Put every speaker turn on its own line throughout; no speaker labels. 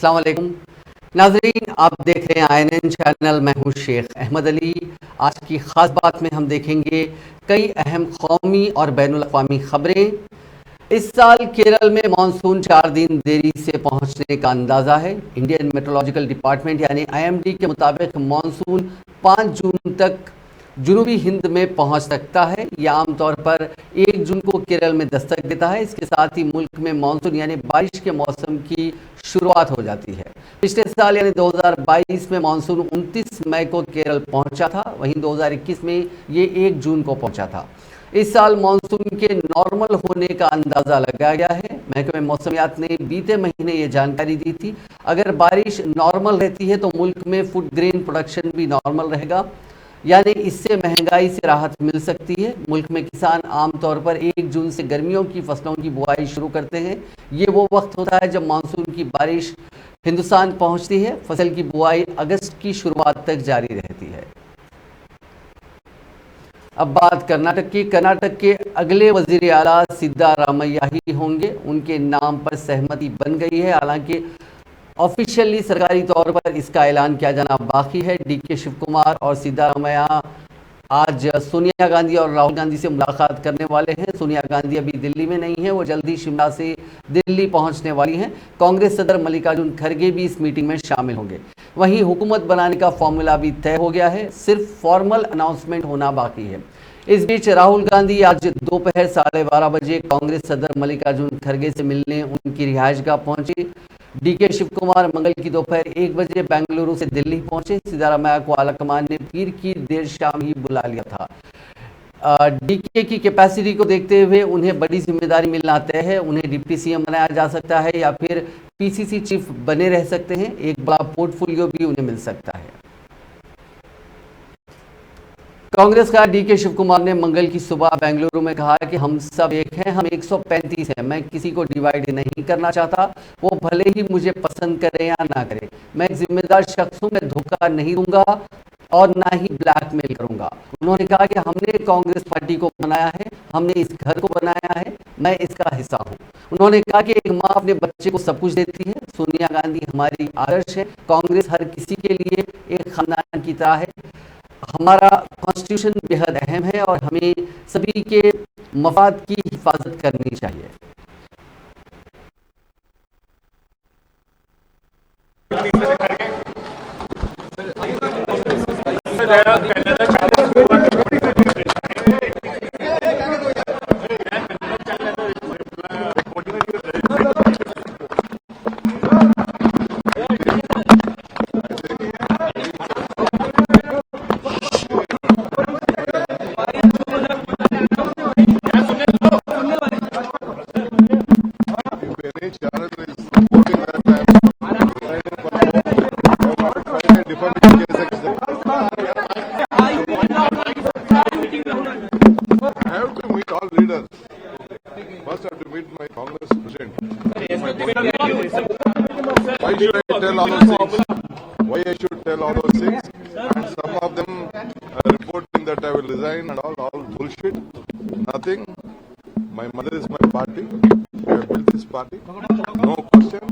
अस्सलाम वालेकुम नाजरीन, आप देख रहे हैं INN चैनल। मैं हूं शेख अहमद अली। आज की ख़ास बात में हम देखेंगे कई अहम कौमी और बैनुल अक़वामी ख़बरें। इस साल केरल में मानसून 4 दिन देरी से पहुंचने का अंदाज़ा है। इंडियन मेट्रोलॉजिकल डिपार्टमेंट यानी IMD के मुताबिक मानसून 5 जून तक जनूबी हिंद में पहुंच सकता है। यह आमतौर पर 1 जून को केरल में दस्तक देता है। इसके साथ ही मुल्क में मानसून यानी बारिश के मौसम की शुरुआत हो जाती है। पिछले साल यानी 2022 में मानसून 29 मई को केरल पहुंचा था, वहीं 2021 में ये 1 जून को पहुंचा था। इस साल मानसून के नॉर्मल होने का अंदाज़ा लगाया गया है। महकमे मौसमियात ने बीते महीने ये जानकारी दी थी। अगर बारिश नॉर्मल रहती है तो मुल्क में फूड ग्रेन प्रोडक्शन भी नॉर्मल रहेगा, यानी इससे महंगाई से राहत मिल सकती है। मुल्क में किसान आमतौर पर 1 जून से गर्मियों की फसलों की बुआई शुरू करते हैं। ये वो वक्त होता है जब मानसून की बारिश हिंदुस्तान पहुंचती है। फसल की बुआई अगस्त की शुरुआत तक जारी रहती है। अब बात कर्नाटक की। कर्नाटक के अगले वजीर आला सिद्धारामैया ही होंगे। उनके नाम पर सहमति बन गई है। हालांकि ऑफिशियली सरकारी तौर पर इसका ऐलान किया जाना बाकी है। DK शिव कुमार और सिद्धारामैया आज सोनिया गांधी और राहुल गांधी से मुलाकात करने वाले हैं। सोनिया गांधी अभी दिल्ली में नहीं है, वो जल्दी शिमला से दिल्ली पहुंचने वाली हैं। कांग्रेस सदर मल्लिकार्जुन खड़गे भी इस मीटिंग में शामिल होंगे। वहीं हुकूमत बनाने का फॉर्मूला भी तय हो गया है, सिर्फ फॉर्मल अनाउंसमेंट होना बाकी है। इस बीच राहुल गांधी आज दोपहर 12:30 बजे कांग्रेस सदर मल्लिकार्जुन खड़गे से मिलने उनकी रिहाइशगाह पहुंचे। DK शिव कुमार मंगल की दोपहर 1 बजे बेंगलुरु से दिल्ली पहुंचे। सिद्धारामैया को आलाकमान ने पीर की देर शाम ही बुला लिया था। DK की कैपेसिटी को देखते हुए उन्हें बड़ी जिम्मेदारी मिलना तय है। उन्हें डिप्टी CM बनाया जा सकता है या फिर PCC चीफ बने रह सकते हैं। एक बड़ा पोर्टफोलियो भी उन्हें मिल सकता है। कांग्रेस का DK शिव कुमार ने मंगल की सुबह बेंगलुरु में कहा कि हम सब एक हैं, हम 135 हैं। मैं किसी को डिवाइड नहीं करना चाहता, वो भले ही मुझे पसंद करे या ना करे। मैं एक जिम्मेदार शख्स हूं, मैं धोखा नहीं दूंगा और ना ही ब्लैकमेल करूंगा। उन्होंने कहा कि हमने कांग्रेस पार्टी को बनाया है, हमने इस घर को बनाया है, मैं इसका हिस्सा हूं। उन्होंने कहा कि एक माँ अपने बच्चे को सब कुछ देती है। सोनिया गांधी हमारी आदर्श है। कांग्रेस हर किसी के लिए एक खानदान की तरह है। हमारा कॉन्स्टिट्यूशन बेहद अहम है और हमें सभी के मफाद की हिफाजत करनी चाहिए।
First, I have to meet my Congress president. Why should I tell all those things? Why I should tell all those things? And some of them reporting that I will resign and all bullshit. Nothing. My mother is my party. I have built this party. No question.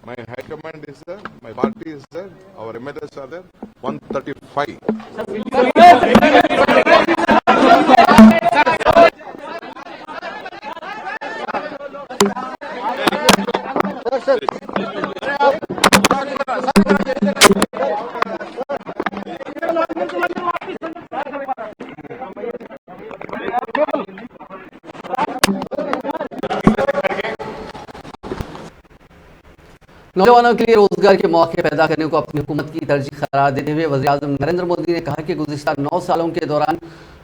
My high command is there. My party is there. Our MLAs are there. 135.
नौजवानों के लिए रोजगार के मौके पैदा करने को अपनी हुकूमत की तरजीह करार देते हुए वज़ीर आज़म नरेंद्र मोदी ने कहा कि गुज़िश्ता 9 सालों के दौरान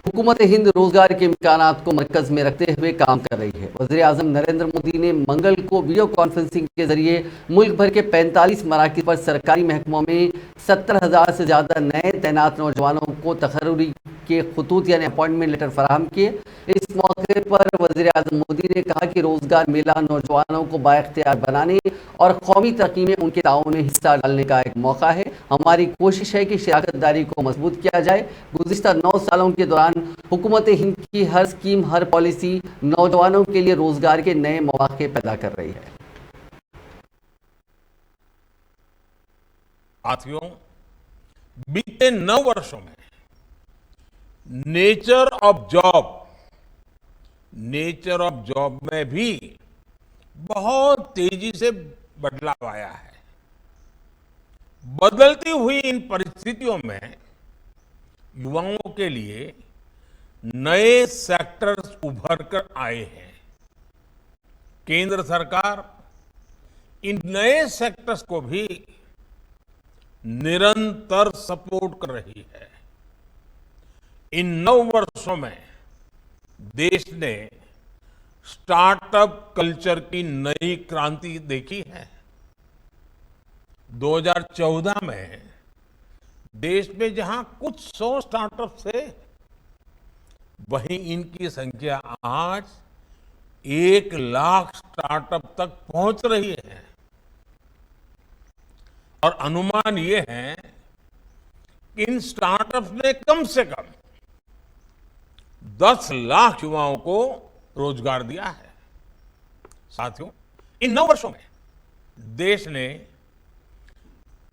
हुकूमत हिंद रोजगार के इम्कानात को मरकज़ में रखते हुए काम कर रही है। वज़ीर आज़म नरेंद्र मोदी ने मंगल को वीडियो कॉन्फ्रेंसिंग के जरिए मुल्क भर के 45 मराकज़ पर सरकारी महकमों में 70,000 से ज़्यादा नए तैनात नौजवानों को तकर्रुरी के खतूत यानी अपॉइंटमेंट लेटर फराहम किए। इस मौके पर वज़ीर आज़म मोदी ने कहा कि रोजगार मेला नौजवानों को बाइख्तियार बनाने और कौमी तरक्की में उनके ताउन में हिस्सा डालने का एक मौका है। हमारी कोशिश है कि शराकतदारी को मजबूत किया जाए। गुज़िश्ता 9 सालों के दौरान हुकूमत हिंद की हर स्कीम, हर पॉलिसी नौजवानों के लिए रोजगार के नए मौके पैदा कर रही है।
साथियों, बीते 9 वर्षों में नेचर ऑफ जॉब में भी बहुत तेजी से बदलाव आया है। बदलती हुई इन परिस्थितियों में युवाओं के लिए नए सेक्टर्स उभर कर आए हैं। केंद्र सरकार इन नए सेक्टर्स को भी निरंतर सपोर्ट कर रही है। इन 9 वर्षों में देश ने स्टार्टअप कल्चर की नई क्रांति देखी है। 2014 में देश में जहां कुछ 100 स्टार्टअप थे, वहीं इनकी संख्या आज 1 लाख स्टार्टअप तक पहुंच रही है। और अनुमान ये है कि इन स्टार्टअप्स ने कम से कम 10 लाख युवाओं को रोजगार दिया है। साथियों, इन 9 वर्षों में देश ने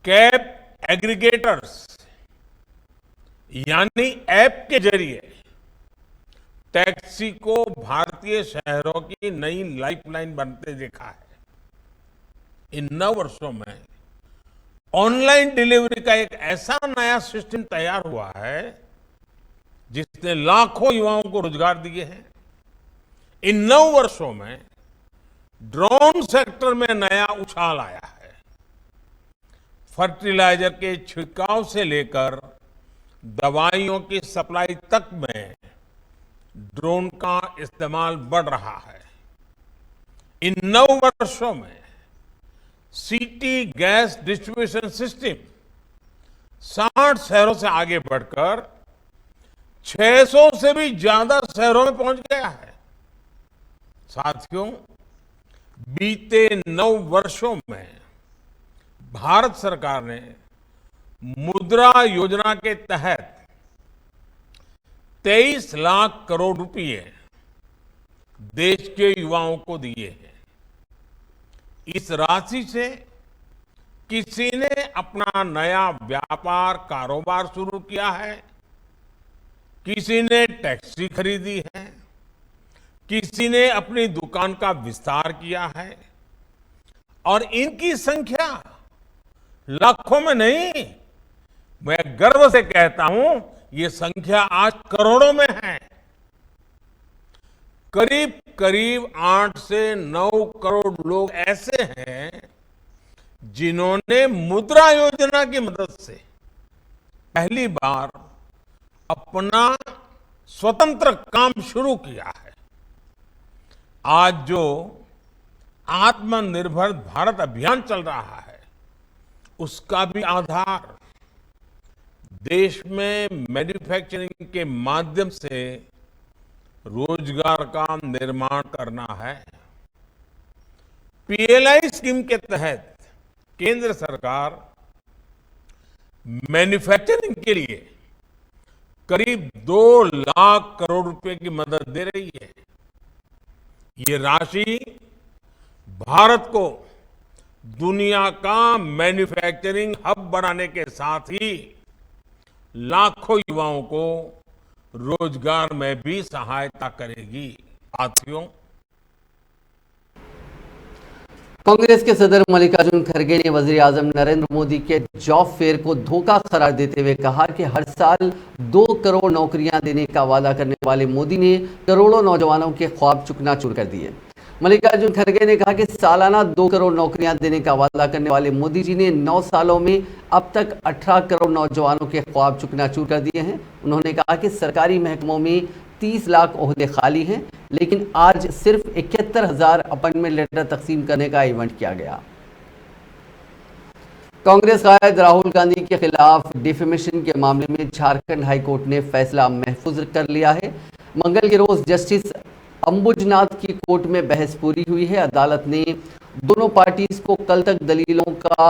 कैब एग्रीगेटर्स यानी ऐप के जरिए टैक्सी को भारतीय शहरों की नई लाइफलाइन बनते देखा है। इन 9 वर्षों में ऑनलाइन डिलीवरी का एक ऐसा नया सिस्टम तैयार हुआ है जिसने लाखों युवाओं को रोजगार दिए हैं। इन 9 वर्षों में ड्रोन सेक्टर में नया उछाल आया है। फर्टिलाइजर के छिड़काव से लेकर दवाइयों की सप्लाई तक में ड्रोन का इस्तेमाल बढ़ रहा है। इन 9 वर्षों में सिटी गैस डिस्ट्रीब्यूशन सिस्टम 60 शहरों से आगे बढ़कर 600 से भी ज्यादा शहरों में पहुंच गया है। साथियों, बीते 9 वर्षों में भारत सरकार ने मुद्रा योजना के तहत 23 लाख करोड़ रुपए देश के युवाओं को दिए हैं। इस राशि से किसी ने अपना नया व्यापार कारोबार शुरू किया है, किसी ने टैक्सी खरीदी है, किसी ने अपनी दुकान का विस्तार किया है और इनकी संख्या लाखों में नहीं, मैं गर्व से कहता हूं ये संख्या आज करोड़ों में है। करीब करीब 8 से 9 करोड़ लोग ऐसे हैं जिन्होंने मुद्रा योजना की मदद से पहली बार अपना स्वतंत्र काम शुरू किया है। आज जो आत्मनिर्भर भारत अभियान चल रहा है, उसका भी आधार देश में मैन्युफैक्चरिंग के माध्यम से रोजगार का निर्माण करना है। पीएलआई स्कीम के तहत केंद्र सरकार मैन्युफैक्चरिंग के लिए करीब 2 लाख करोड़ रुपए की मदद दे रही है। ये राशि भारत को दुनिया का मैन्युफैक्चरिंग हब बनाने के साथ ही लाखों युवाओं को रोजगार में भी सहायता करेगी। साथियों,
कांग्रेस के सदर मल्लिकार्जुन खड़गे ने वजीर आजम नरेंद्र मोदी के जॉब फेयर को धोखा करार देते हुए कहा कि हर साल 2 करोड़ नौकरियां देने का वादा करने वाले मोदी ने करोड़ों नौजवानों के ख्वाब चुकनाचूर कर दिए। मल्लिकार्जुन खड़गे ने कहा कि सालाना 2 करोड़ नौकरियां देने का वादा करने वाले मोदी जी ने 9 सालों में अब तक 18 करोड़ नौजवानों के ख्वाब चुकनाचूर कर दिए हैं। उन्होंने कहा कि सरकारी महकमों में 30 लाख ओहदे खाली हैं, लेकिन आज सिर्फ 71,000 अपॉइंटमेंट लेटर तकसीम करने का इवेंट किया गया। कांग्रेस कायद राहुल गांधी के खिलाफ डिफेमेशन के मामले में झारखंड हाईकोर्ट ने फैसला महफूज कर लिया है। मंगल के रोज जस्टिस अंबुजनाथ की कोर्ट में बहस पूरी हुई है। अदालत ने दोनों पार्टीज को कल तक दलीलों का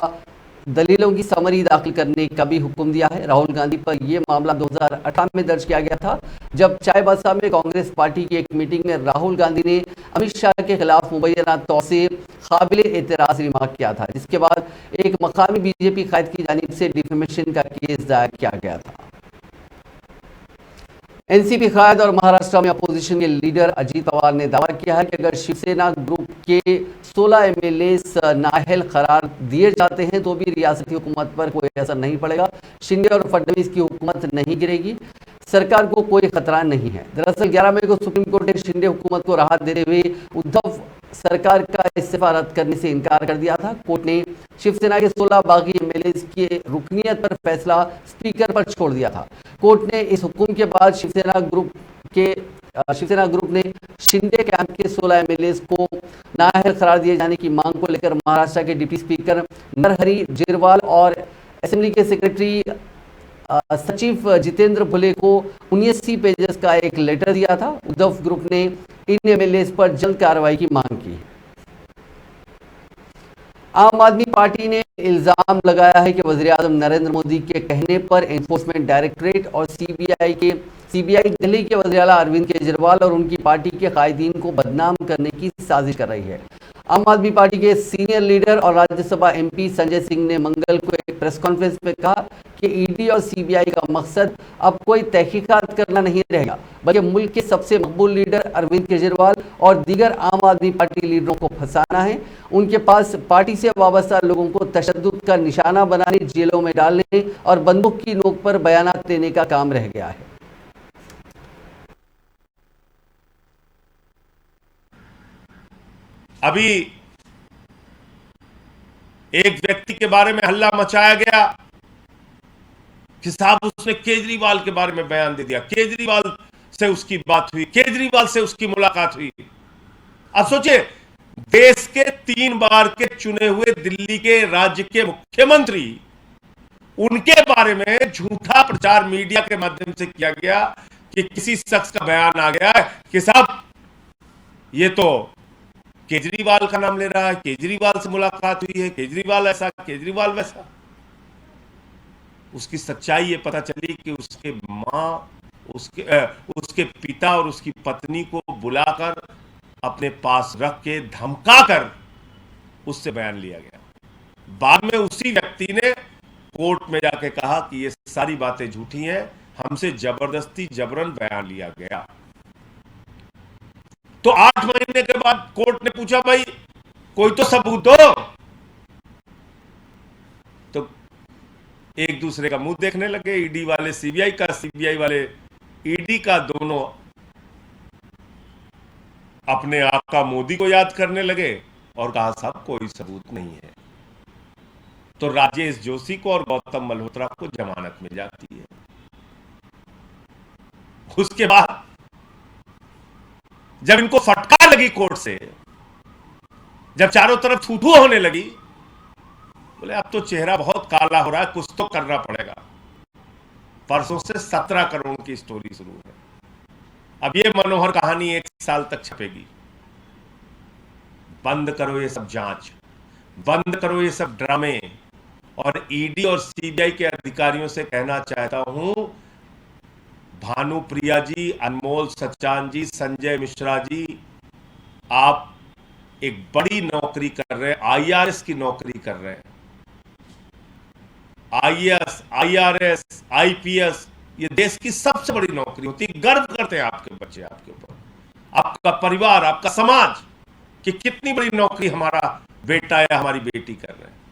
दलीलों की समरी दाखिल करने का भी हुक्म दिया है। राहुल गांधी पर यह मामला 2018 में दर्ज किया गया था, जब चाईबासा में कांग्रेस पार्टी की एक मीटिंग में राहुल गांधी ने अमित शाह के खिलाफ मुबैना तौर से काबिल एतराज रिमार्क किया था, जिसके बाद एक मकामी बीजेपी कायद की जानिब से डिफेमेशन का केस दायर किया गया था। एनसीपी कायद और महाराष्ट्र में अपोजिशन के लीडर अजीत पवार ने दावा किया है कि अगर शिवसेना ग्रुप के 16 एमएलए नाअहल करार दिए जाते हैं तो भी रियासती हुकूमत पर कोई असर नहीं पड़ेगा। शिंदे और फडणवीस की हुकूमत नहीं गिरेगी, सरकार को कोई खतरा नहीं है। दरअसल 11 मई को सुप्रीम कोर्ट ने शिंदे हुकूमत को राहत देते हुए उद्धव सरकार का इस्तीफा रद्द करने से इनकार कर दिया था। कोर्ट ने शिवसेना के 16 बागी एमएलए की रुकनीत पर फैसला स्पीकर पर छोड़ दिया था। कोर्ट ने इस हुक्म के बाद शिवसेना ग्रुप ने शिंदे कैंप के 16 एमएलए को नाअहल करार दिए जाने की मांग को लेकर महाराष्ट्र के डिप्टी स्पीकर नरहरी झिरवाल और असेंबली के सेक्रेटरी सचिव जितेंद्र भुले को 79 पेजेस का एक लेटर दिया था। उद्धव ग्रुप ने इन एमएलए पर जल्द कार्रवाई की मांग की। आम आदमी पार्टी ने इल्जाम लगाया है कि वज़ीर-ए-आज़म नरेंद्र मोदी के कहने पर एनफोर्समेंट डायरेक्टरेट और सीबीआई दिल्ली के वज़ीर आला अरविंद केजरीवाल और उनकी पार्टी के कायदीन को बदनाम करने की साजिश कर रही है। आम आदमी पार्टी के सीनियर लीडर और राज्यसभा एमपी संजय सिंह ने मंगल को एक प्रेस कॉन्फ्रेंस में कहा कि ईडी और सीबीआई का मकसद अब कोई तहकीकात करना नहीं रहेगा, बल्कि मुल्क के सबसे मकबूल लीडर अरविंद केजरीवाल और दीगर आम आदमी पार्टी लीडरों को फंसाना है। उनके पास पार्टी से वाबस्ता लोगों को तशद्दुद का निशाना बनाने, जेलों में डालने और बंदूक की नोक पर बयानात देने का काम रह गया है।
अभी एक व्यक्ति के बारे में हल्ला मचाया गया कि साहब उसने केजरीवाल के बारे में बयान दे दिया, केजरीवाल से उसकी बात हुई, केजरीवाल से उसकी मुलाकात हुई। अब सोचिए, देश के 3 बार के चुने हुए दिल्ली के राज्य के मुख्यमंत्री, उनके बारे में झूठा प्रचार मीडिया के माध्यम से किया गया कि किसी शख्स का बयान आ गया है कि साहब ये तो केजरीवाल का नाम ले रहा है, केजरीवाल से मुलाकात हुई है, केजरीवाल ऐसा, केजरीवाल वैसा। उसकी सच्चाई ये पता चली कि उसके मां, उसके पिता और उसकी पत्नी को बुलाकर अपने पास रख के धमकाकर उससे बयान लिया गया। बाद में उसी व्यक्ति ने कोर्ट में जाके कहा कि ये सारी बातें झूठी हैं, हमसे जबरदस्ती जबरन बयान लिया गया। तो 8 महीने के बाद कोर्ट ने पूछा, भाई कोई तो सबूत दो। तो एक दूसरे का मुंह देखने लगे, ईडी वाले सीबीआई का, सीबीआई वाले ईडी का, दोनों अपने आका मोदी को याद करने लगे और कहा साहब कोई सबूत नहीं है। तो राजेश जोशी को और गौतम मल्होत्रा को जमानत मिल जाती है। उसके बाद जब इनको फटकार लगी कोर्ट से, जब चारों तरफ थू-थू होने लगी, बोले अब तो चेहरा बहुत काला हो रहा है, कुछ तो करना पड़ेगा। परसों से 17 करोड़ की स्टोरी शुरू है। अब ये मनोहर कहानी 1 साल तक छपेगी। बंद करो ये सब जांच, बंद करो ये सब ड्रामे। और ईडी और सीबीआई के अधिकारियों से कहना चाहता हूं, भानुप्रिया जी, अनमोल सचान जी, संजय मिश्रा जी, आप एक बड़ी नौकरी कर रहे हैं, आईआरएस की नौकरी कर रहे हैं। आईएएस, आईआरएस, आईपीएस, ये देश की सबसे बड़ी नौकरी होती है। गर्व करते हैं आपके बच्चे, आपके ऊपर, आपका परिवार, आपका समाज, कि कितनी बड़ी नौकरी हमारा बेटा या हमारी बेटी कर रहे हैं।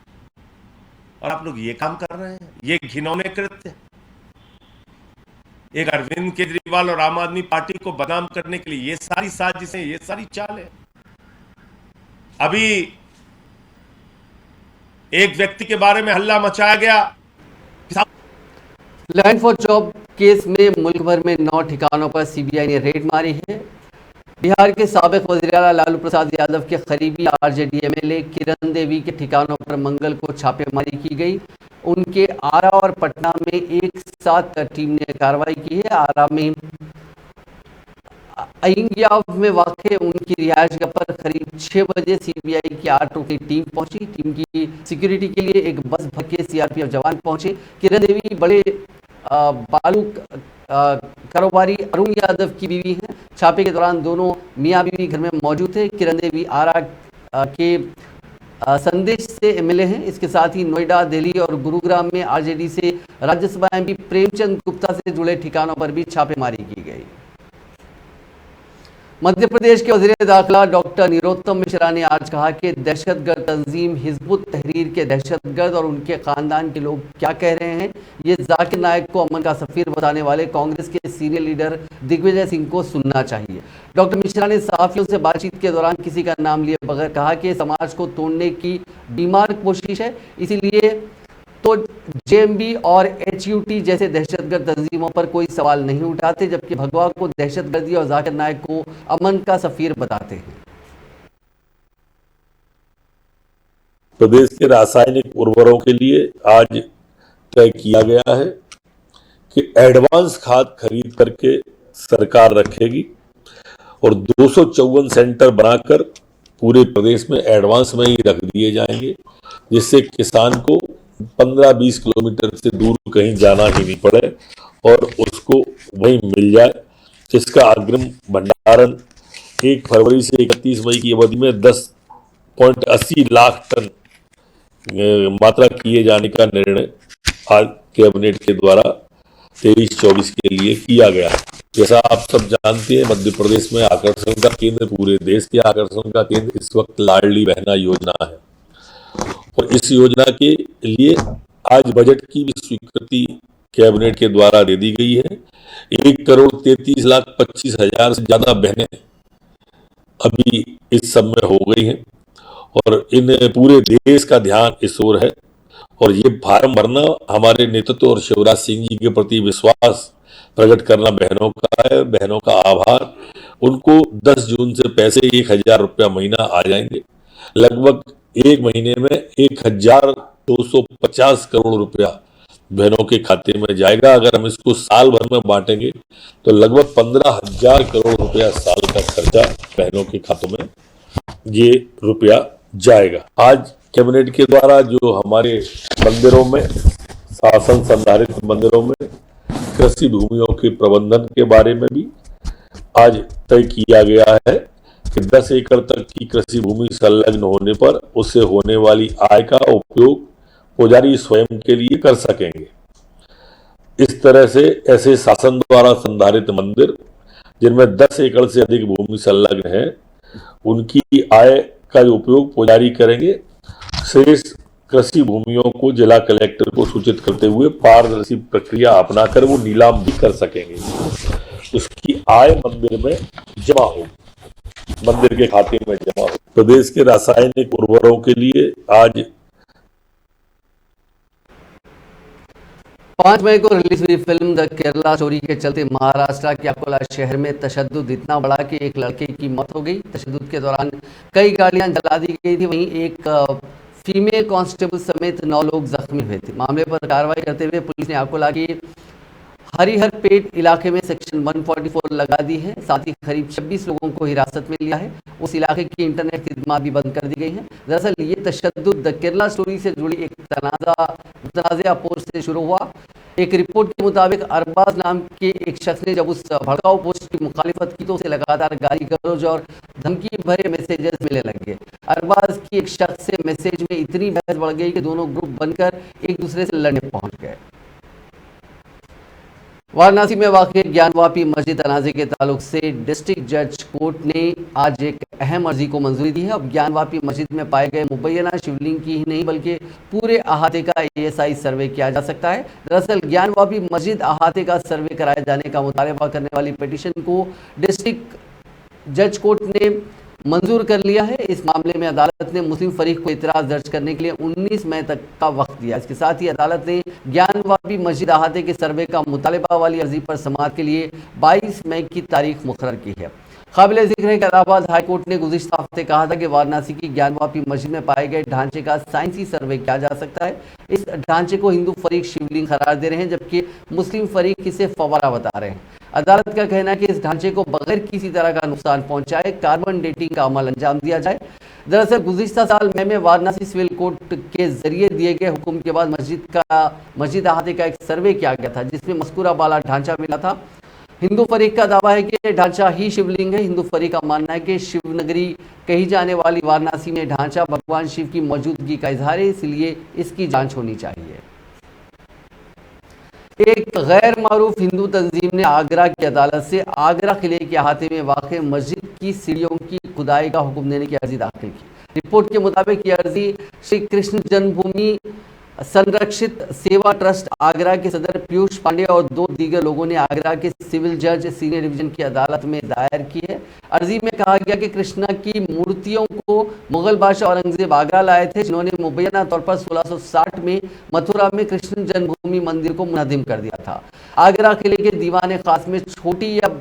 और आप लोग ये काम कर रहे हैं, ये घिनौने कृत्य। एक अरविंद केजरीवाल और आम आदमी पार्टी को बदनाम करने के लिए ये सारी साजिशें, ये सारी चालें। अभी एक व्यक्ति के बारे में हल्ला मचाया गया।
लैंड फॉर जॉब केस में मुल्क भर में 9 ठिकानों पर सीबीआई ने रेड मारी है। बिहार के साबिक वज़ीर आला लालू प्रसाद यादव के करीबी आरजेडी एमएलए किरण देवी के ठिकानों पर मंगल को छापेमारी की गई। उनके आरा और पटना में एक साथ टीम ने कार्रवाई की है। अय्याव में वाक़ उनकी रिहाइशगाह पर करीब 6 बजे सीबीआई की 8 रुकनी टीम पहुंची। टीम की सिक्योरिटी के लिए एक बस भर के सीआरपीएफ जवान पहुंचे। किरण देवी बड़े बालू कारोबारी अरुण यादव की बीवी हैं। छापे के दौरान दोनों मियां बीवी घर में मौजूद थे। किरण देवी आरा के संदेश से एमएलए हैं। इसके साथ ही नोएडा, दिल्ली और गुरुग्राम में आरजेडी से राज्यसभा एमपी प्रेमचंद गुप्ता से जुड़े ठिकानों पर भी छापेमारी की गई। मध्य प्रदेश के वज़ीर दाखिला डॉक्टर निरोत्तम मिश्रा ने आज कहा कि दहशतगर्द तंजीम हिजबुत तहरीर के दहशतगर्द और उनके खानदान के लोग क्या कह रहे हैं, ये जाकिर नायक को अमन का सफीर बताने वाले कांग्रेस के सीनियर लीडर दिग्विजय सिंह को सुनना चाहिए। डॉक्टर मिश्रा ने सहाफियों से बातचीत के दौरान किसी का नाम लिए बगैर कहा कि समाज को तोड़ने की बीमार कोशिश है, इसीलिए तो जेएमबी और एचयूटी जैसे दहशतगर्द तंजीमों पर कोई सवाल नहीं उठाते, जबकि भगवा को दहशतगर्दी और जाकिर नायक को अमन का सफीर बताते हैं।
प्रदेश के रासायनिक उर्वरकों के लिए आज तय किया गया है कि एडवांस खाद खरीद करके सरकार रखेगी और 254 सेंटर बनाकर पूरे प्रदेश में एडवांस में ही रख दिए जाएंगे, जिससे किसान को 15-20 किलोमीटर से दूर कहीं जाना ही नहीं पड़े और उसको वहीं मिल जाए, जिसका अग्रिम भंडारण 1 फरवरी से 31 मई की अवधि में 10.80 लाख टन मात्रा किए जाने का निर्णय आज कैबिनेट के द्वारा 23-24 के लिए किया गया है। जैसा आप सब जानते हैं, मध्य प्रदेश में आकर्षण का केंद्र, पूरे देश के आकर्षण का केंद्र इस वक्त लाडली बहना योजना है और इस योजना के लिए आज बजट की भी स्वीकृति कैबिनेट के द्वारा दे दी गई है। 1,33,25,000 से ज्यादा बहनें अभी इस सब में हो गई हैं और इन पूरे देश का ध्यान इस ओर है और ये फार्म भरना हमारे नेतृत्व और शिवराज सिंह जी के प्रति विश्वास प्रकट करना बहनों का है, बहनों का आभार। उनको 10 जून से पैसे 1,000 रुपया महीना आ जाएंगे। लगभग एक महीने में 1,250 करोड़ रुपया बहनों के खाते में जाएगा। अगर हम इसको साल भर में बांटेंगे तो लगभग 15,000 करोड़ रुपया साल का खर्चा बहनों के खातों में ये रुपया जाएगा। आज कैबिनेट के द्वारा जो हमारे मंदिरों में, शासन संधारित मंदिरों में कृषि भूमियों के प्रबंधन के बारे में भी आज तय किया गया है कि 10 एकड़ तक की कृषि भूमि संलग्न होने पर उससे होने वाली आय का उपयोग पुजारी स्वयं के लिए कर सकेंगे। इस तरह से ऐसे शासन द्वारा संधारित मंदिर जिनमें 10 एकड़ से अधिक भूमि संलग्न है, उनकी आय का उपयोग पुजारी करेंगे। शेष कृषि भूमियों को जिला कलेक्टर को सूचित करते हुए पारदर्शी प्रक्रिया अपनाकर वो नीलाम भी कर सकेंगे। उसकी आय मंदिर में जमा होगी, मंदिर के खाते में जमा हो। प्रदेश के रासायनिक उर्वरकों के लिए आज
5 मई को रिलीज हुई फिल्म द केरला स्टोरी के चलते महाराष्ट्र के अकोला शहर में तशद्दुद इतना बढ़ा कि एक लड़के की मौत हो गई। तशद्दुद के दौरान कई गाड़ियां जला दी गई थी, वहीं एक फीमेल कांस्टेबल समेत 9 लोग जख्मी हुए थे। मामले पर कार्रवाई करते हुए पुलिस ने अकोला के हरिहरपेट इलाके में सेक्शन 144 लगा दी है। साथ ही करीब 26 लोगों को हिरासत में लिया है। उस इलाके की इंटरनेट खिदमत भी बंद कर दी गई है। दरअसल ये तशद्दुद द केरला स्टोरी से जुड़ी एक तनाज़ा पोस्ट से शुरू हुआ। एक रिपोर्ट के मुताबिक अरबाज नाम के एक शख्स ने जब उस भड़काऊ पोस्ट की मुखालिफत की तो उसे लगातार गाली गलौज और धमकी भरे मैसेजेस मिलने लगे। अरबाज की एक शख्स से मैसेज में इतनी बहस बढ़ गई कि दोनों ग्रुप बनकर एक दूसरे से लड़ने पहुंच गए। वाराणसी में वाक़ ज्ञानवापी मस्जिद तनाज़े के ताल्लुक से डिस्ट्रिक्ट जज कोर्ट ने आज एक अहम अर्जी को मंजूरी दी है। अब ज्ञानवापी मस्जिद में पाए गए मुबैना शिवलिंग की ही नहीं बल्कि पूरे अहाते का ASI सर्वे किया जा सकता है। दरअसल ज्ञानवापी मस्जिद अहाते का सर्वे कराए जाने का मुतालबा करने वाली पिटीशन को डिस्ट्रिक्ट जज कोर्ट ने मंजूर कर लिया है। इस मामले में अदालत ने मुस्लिम फरीक को इतराज़ दर्ज करने के लिए 19 मई तक का वक्त दिया। इसके साथ ही अदालत ने ज्ञानवापी मस्जिद अहाते के सर्वे का मुतालबा वाली अर्जी पर समाअत के लिए 22 मई की तारीख मुकर्रर की है। काबिल जिक्र है कि इलाहाबाद हाईकोर्ट ने गुज़िश्ता हफ्ते कहा था कि वाराणसी की ज्ञानवापी मस्जिद में पाए गए ढांचे का साइंसी सर्वे किया जा सकता है। इस ढांचे को हिंदू फरीक शिवलिंग करार दे रहे हैं, जबकि मुस्लिम फरीक इसे फवारा बता रहे हैं। अदालत का कहना है कि इस ढांचे को बगैर किसी तरह का नुकसान पहुंचाए कार्बन डेटिंग का अमल अंजाम दिया जाए। दरअसल गुज़िश्ता साल मई में वाराणसी सिविल कोर्ट के जरिए दिए गए हुक्म के बाद मस्जिद अहाते का एक सर्वे किया गया था, जिसमें मज़कूरा बाला ढांचा मिला था। हिंदू फरीक का दावा है कि ढांचा ही शिवलिंग है। हिंदू फरीक का मानना है कि शिवनगरी कही जाने वाली वाराणसी में ढांचा भगवान शिव की मौजूदगी का इजहार है, इसलिए इसकी जांच होनी चाहिए। एक गैर मारूफ हिंदू तंजीम ने आगरा की अदालत से आगरा किले के अहाते में वाक़ मस्जिद की सीढ़ियों की खुदाई का हुक्म देने की अर्जी दाखिल की। रिपोर्ट के मुताबिक ये अर्जी श्री कृष्ण जन्मभूमि संरक्षित सेवा ट्रस्ट आगरा के सदर पीयूष पांडे और 2 दीगर लोगों ने आगरा के सिविल जज सीनियर डिवीजन की अदालत में दायर की है। अर्जी में कहा गया कि कृष्णा की मूर्तियों को मुगल बादशाह औरंगजेब आगरा लाए थे, जिन्होंने मुबैना तौर पर 1660 में मथुरा में कृष्ण जन्मभूमि मंदिर को मुनहदिम कर दिया था। आगरा किले के दीवान खास में छोटी या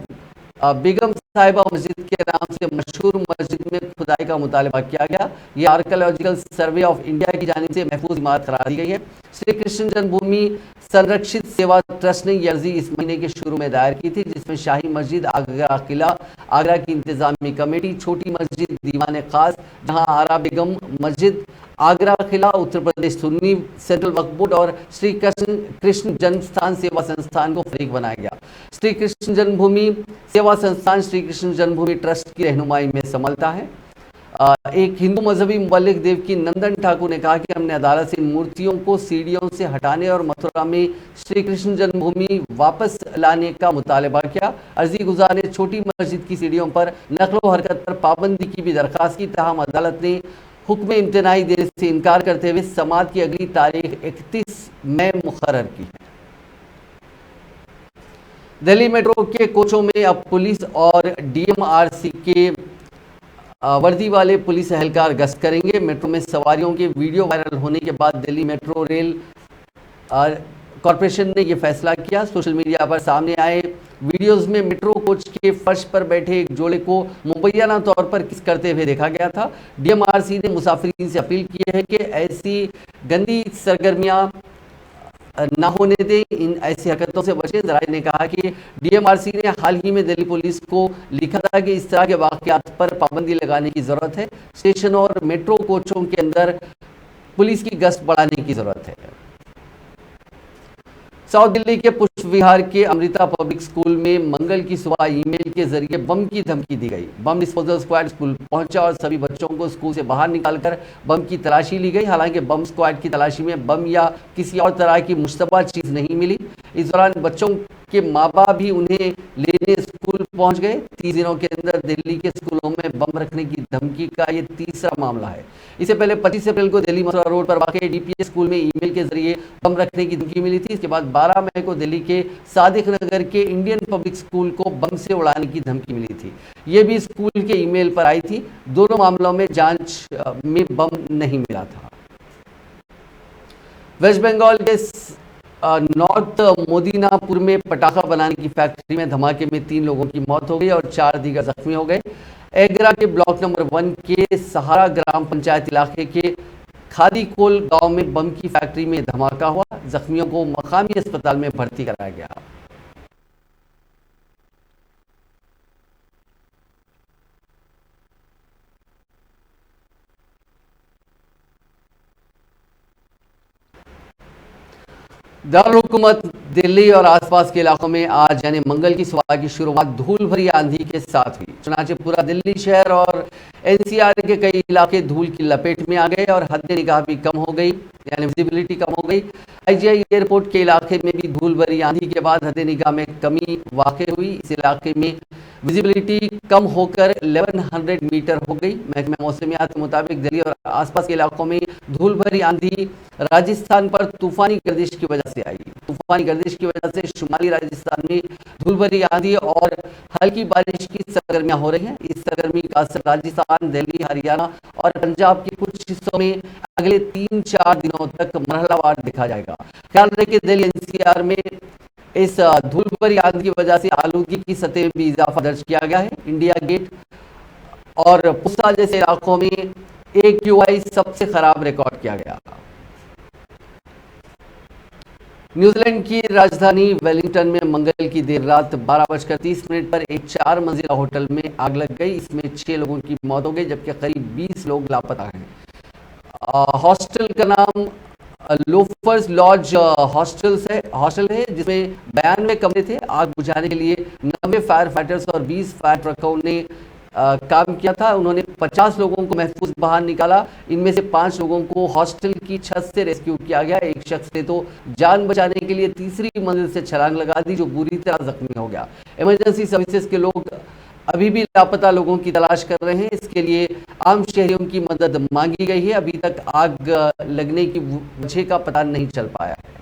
बेगम साहिबा मस्जिद के नाम से मशहूर मस्जिद में खुदाई का मुतालबा किया गया। ये आर्कियोलॉजिकल सर्वे ऑफ इंडिया की जानिब से महफूज इमारत करार दी गई है। श्री कृष्ण जन्मभूमि संरक्षित सेवा ट्रस्ट ने यह अर्जी इस महीने के शुरू में दायर की थी, जिसमें शाही मस्जिद आगरा किला, आगरा की इंतजामी कमेटी, छोटी मस्जिद दीवान खास, जहां आरा बेगम मस्जिद, आगरा किला, उत्तर प्रदेश सुन्नी सेंट्रल वक्फ बोर्ड और श्री कृष्ण जन्मस्थान सेवा संस्थान को फरीक बनाया गया। श्री कृष्ण जन्मभूमि सेवा संस्थान श्री कृष्ण जन्मभूमि ट्रस्ट की रहनुमाई में संभलता है। एक हिंदू मजहबी मुबल्लिग देवकी नंदन ठाकुर ने कहा कि हमने अदालत से इन मूर्तियों को सीढ़ियों से हटाने और मथुरा में श्री कृष्ण जन्मभूमि वापस लाने का मुतालबा किया। अर्जी गुजार ने छोटी मस्जिद की सीढ़ियों पर नकलो हरकत पर पाबंदी की भी दरखास्त की, ताहम अदालत ने हुक्म इम्तनाई देने से इनकार करते हुए समाअत की अगली तारीख 31 मई मुकर्रर की है। दिल्ली मेट्रो के कोचों में अब पुलिस और डीएमआरसी के वर्दी वाले पुलिस एहलकार गश्त करेंगे। मेट्रो में सवारियों के वीडियो वायरल होने के बाद दिल्ली मेट्रो रेल कॉरपोरेशन ने यह फैसला किया। सोशल मीडिया पर सामने आए वीडियोस में मेट्रो कोच के फर्श पर बैठे एक जोड़े को मुबैना तौर पर किस करते हुए देखा गया था। डीएमआरसी ने मुसाफिरीन से अपील की है कि ऐसी गंदी सरगर्मियां ना होने दें, इन ऐसी हरकतों से बचें। जराये ने कहा कि डीएमआरसी ने हाल ही में दिल्ली पुलिस को लिखा था कि इस तरह के वाक़यात पर पाबंदी लगाने की ज़रूरत है। स्टेशन और मेट्रो कोचों के अंदर पुलिस की गश्त बढ़ाने की ज़रूरत है। साउथ दिल्ली के पुष्प विहार के अमृता पब्लिक स्कूल में मंगल की सुबह ईमेल के जरिए बम की धमकी दी गई। बम डिस्पोजल स्क्वाड स्कूल पहुंचा और सभी बच्चों को स्कूल से बाहर निकालकर बम की तलाशी ली गई। हालांकि बम स्क्वाड की तलाशी में बम या किसी और तरह की मुश्तबा चीज़ नहीं मिली। इस दौरान बच्चों के माँ बाप भी उन्हें लेने स्कूल पहुंच गए। 30 दिनों के अंदर दिल्ली के स्कूलों में बम रखने की धमकी का ये तीसरा मामला है। इससे पहले 25 अप्रैल को दिल्ली मथुरा रोड पर वाक़ डीपीएस स्कूल में ईमेल के जरिए बम रखने की धमकी मिली थी। इसके बाद 12 मई को दिल्ली के सादिक नगर के इंडियन पब्लिक स्कूल को बम से उड़ाने की धमकी मिली थी। ये भी स्कूल के ईमेल पर आई थी। दोनों मामलों में जांच में बम नहीं मिला था। वेस्ट बंगाल के नॉर्थ मोदीनापुर में पटाखा बनाने की फैक्ट्री में धमाके में 3 लोगों की मौत हो गई और 4 दीगर जख्मी हो गए। एगरा के ब्लॉक नंबर 1 के सहारा ग्राम पंचायत इलाके के खादीकोल गांव में बम की फैक्ट्री में धमाका हुआ। जख्मियों को मकामी अस्पताल में भर्ती कराया गया। दारुल हुकूमत दिल्ली और आसपास के इलाकों में आज यानी मंगल की सुबह की शुरुआत धूल भरी आंधी के साथ हुई। चुनाचे पूरा दिल्ली शहर और एनसीआर के कई इलाके धूल की लपेट में आ गए और हद निगाह भी कम हो गई, यानी विजिबिलिटी कम हो गई। आईजीआई एयरपोर्ट के इलाके में भी धूल भरी आंधी के बाद हद निगाह में कमी वाक़ हुई। इस इलाके में विजिबिलिटी कम होकर 1100 मीटर हो गई। महकमा मौसमियात के मुताबिक दिल्ली और आसपास के इलाकों में धूल भरी आंधी राजस्थान पर तूफानी गर्दिश की वजह से आई। तूफानी गर्दिश की वजह से शुमाली राजस्थान में धूल भरी आंधी और हल्की बारिश की सरगर्मियां हो रही हैं। इस सरगर्मी का असर राजस्थान, दिल्ली, हरियाणा और पंजाब के कुछ हिस्सों में अगले 3-4 दिनों तक मरहलावार दिखा जाएगा। ख्याल रहे कि दिल्ली एनसीआर में इस धूल भरी आंधी की वजह से आलूगी की सतह में भी इजाफा दर्ज किया गया है। इंडिया गेट और पुसा जैसे इलाकों में AQI सबसे खराब रिकॉर्ड किया गया। न्यूजीलैंड की राजधानी वेलिंगटन में मंगल की देर रात 12:30 पर एक 4 मंजिला होटल में आग लग गई। इसमें 6 लोगों की मौत हो गई जबकि करीब 20 लोग लापता हैं। हॉस्टल का नाम लोफर्स लॉज हॉस्टल है जिसमें 92 कमरे थे। आग बुझाने के लिए 90 फायर फाइटर्स और 20 फायर ट्रकों ने काम किया था। उन्होंने 50 लोगों को महफूज बाहर निकाला। इनमें से 5 लोगों को हॉस्टल की छत से रेस्क्यू किया गया। एक शख्स ने तो जान बचाने के लिए तीसरी मंजिल से छलांग लगा दी जो बुरी तरह जख्मी हो गया। इमरजेंसी सर्विसेज के लोग अभी भी लापता लोगों की तलाश कर रहे हैं। इसके लिए आम शहरियों की मदद मांगी गई है। अभी तक आग लगने की वजह का पता नहीं चल पाया है।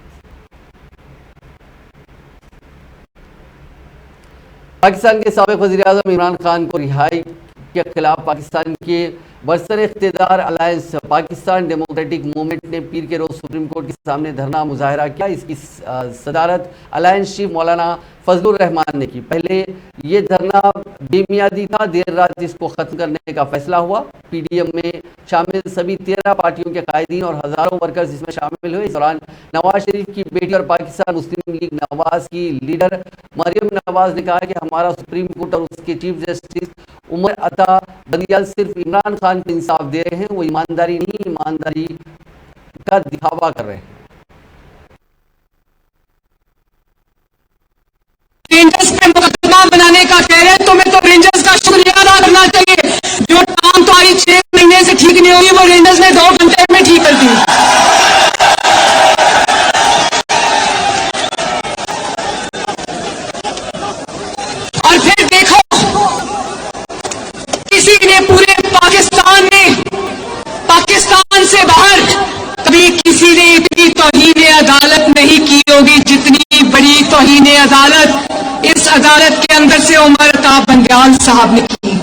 पाकिस्तान के साबिक वज़ीर-ए-आज़म इमरान खान को रिहाई के खिलाफ पाकिस्तान के बरसर इख्तियार अलायंस पाकिस्तान डेमोक्रेटिक मूवमेंट ने पीर के रोज सुप्रीम कोर्ट के सामने धरना मुजाहरा किया। इसकी सदारत अलायंस चीफ मौलाना फजलुर रहमान ने की। पहले ये धरना बेमियादी था। देर रात इसको खत्म करने का फैसला हुआ। पीडीएम में शामिल सभी 13 पार्टियों के कायदीन और हजारों वर्कर्स इसमें शामिल हुए। इस दौरान नवाज शरीफ की बेटी और पाकिस्तान मुस्लिम लीग नवाज की लीडर मरियम नवाज ने कहा कि हमारा सुप्रीम कोर्ट और उसके चीफ जस्टिस उमर अता बंदियाल सिर्फ इमरान खान को इंसाफ दे रहे हैं, वो ईमानदारी नहीं, ईमानदारी का दिखावा कर रहे हैं।
रेंजर्स पे मुकदमा बनाने का कह रहे हैं, तुम्हें तो रेंजर्स का शुक्रिया अदा करना चाहिए। जो काम तुम्हारी 6 महीने से ठीक नहीं होगी वो रेंजर्स ने 2 घंटे में ठीक कर दी। और फिर देखो किसी ने पूरे पाकिस्तान से बाहर कभी किसी ने इतनी तौहीन अदालत नहीं की होगी जितनी बड़ी तौहीन अदालत इस अदालत के अंदर से उमर अता बंदियाल साहब ने की।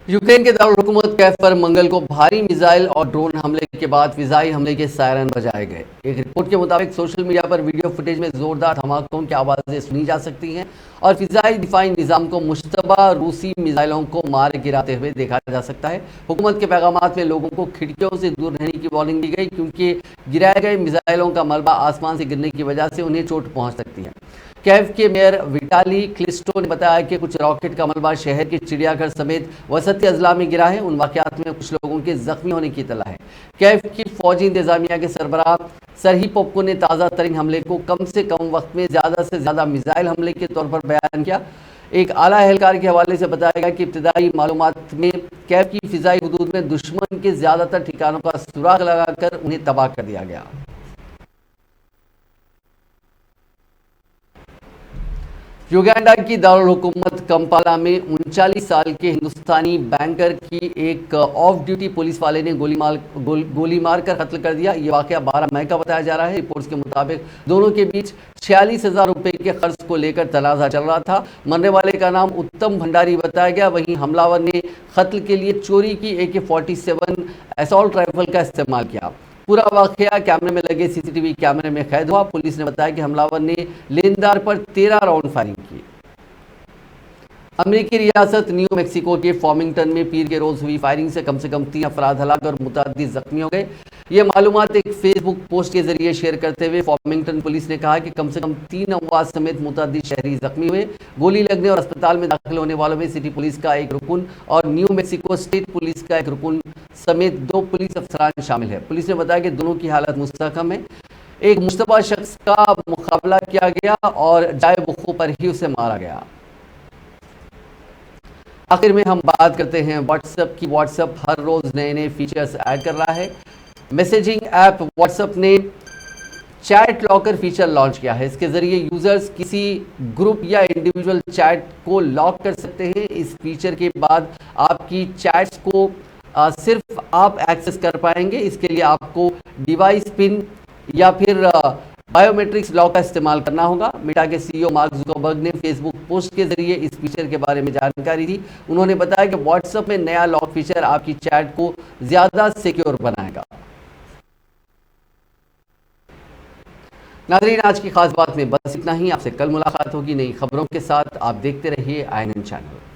यूक्रेन के दारुल हुकूमत कैफ पर मंगल को भारी मिसाइल और ड्रोन हमले के बाद फिजाई हमले के सायरन बजाए गए। एक रिपोर्ट के मुताबिक सोशल मीडिया पर वीडियो फुटेज में जोरदार धमाकों की आवाज़ें सुनी जा सकती हैं और फिजाई दिफाई निज़ाम को मुश्तबा रूसी मिसाइलों को मार गिराते हुए देखा जा सकता है। हुकूमत के पैगामात में लोगों को खिड़कियों से दूर रहने की वार्निंग दी गई क्योंकि गिराए गए मिसाइलों का मलबा आसमान से गिरने की वजह से उन्हें चोट पहुँच सकती है। कैफ के मेयर विटाली क्लिस्टो ने बताया कि कुछ रॉकेट का मलबा शहर के चिड़ियाघर समेत वसती अजला में गिरा है। उन वाक़यात में कुछ लोगों के जख्मी होने की इत्तला है। कैफ की फौजी इंतजामिया के सरबराह सरही पोप्को ने ताज़ा तरीन हमले को कम से कम वक्त में ज़्यादा से ज़्यादा मिसाइल हमले के तौर पर बयान किया। एक आला एहलकार के हवाले से बताया गया कि इब्तदाई मालूमात में कैफ की फ़िज़ाई हदूद में दुश्मन के ज़्यादातर ठिकानों का सुराग लगाकर उन्हें तबाह कर दिया गया। युगांडा की दारुल हुकूमत कंपाला में 39 साल के हिंदुस्तानी बैंकर की एक ऑफ ड्यूटी पुलिस वाले ने गोली मारकर कत्ल कर दिया। ये वाकया 12 मई का बताया जा रहा है। रिपोर्ट्स के मुताबिक दोनों के बीच 46,000 रुपए के खर्च को लेकर तनाज़ा चल रहा था। मरने वाले का नाम उत्तम भंडारी बताया गया। वहीं हमलावर ने कत्ल के लिए चोरी की AK-47 असॉल्ट राइफल का इस्तेमाल किया। पूरा वाकया कैमरे में लगे CCTV कैमरे में कैद हुआ। पुलिस ने बताया कि हमलावर ने लेनदार पर 13 राउंड फायरिंग की। अमेरिकी रियासत न्यू मैक्सिको के फॉर्मिंगटन में पीर के रोज हुई फायरिंग से कम 3 अफराद हलाक और मुतअद्दिद जख्मी हो गए। ये मालूमात एक फेसबुक पोस्ट के जरिए शेयर करते हुए फॉर्मिंगटन पुलिस ने कहा कि कम से कम 3 अमवात समेत मुतअद्दिद शहरी जख्मी हुए। गोली लगने और अस्पताल में दाखिल होने वालों में सिटी पुलिस का एक रुकन और न्यू मैक्सिको स्टेट पुलिस का एक रुकन समेत 2 पुलिस अफसरान शामिल है। पुलिस ने बताया कि दोनों की हालत मुस्तहकम है। एक मुश्तबा शख्स का मुकाबला किया गया और जाए वकूफ पर ही उसे मारा गया। आखिर में हम बात करते हैं व्हाट्सएप की। व्हाट्सएप हर रोज नए नए फीचर्स ऐड कर रहा है। मैसेजिंग ऐप व्हाट्सएप ने चैट लॉकर फीचर लॉन्च किया है। इसके जरिए यूजर्स किसी ग्रुप या इंडिविजुअल चैट को लॉक कर सकते हैं। इस फीचर के बाद आपकी चैट्स को सिर्फ आप एक्सेस कर पाएंगे। इसके लिए आपको डिवाइस पिन या फिर बायोमेट्रिक्स लॉक का इस्तेमाल करना होगा। मेटा के CEO मार्क जुकरबर्ग ने फेसबुक पोस्ट के जरिए इस फीचर के बारे में जानकारी दी। उन्होंने बताया कि व्हाट्सएप में नया लॉक फीचर आपकी चैट को ज्यादा सिक्योर बनाएगा। नाज़रीन, आज की खास बात में बस इतना ही। आपसे कल मुलाकात होगी नई खबरों के साथ। आप देखते रहिए INN चैनल।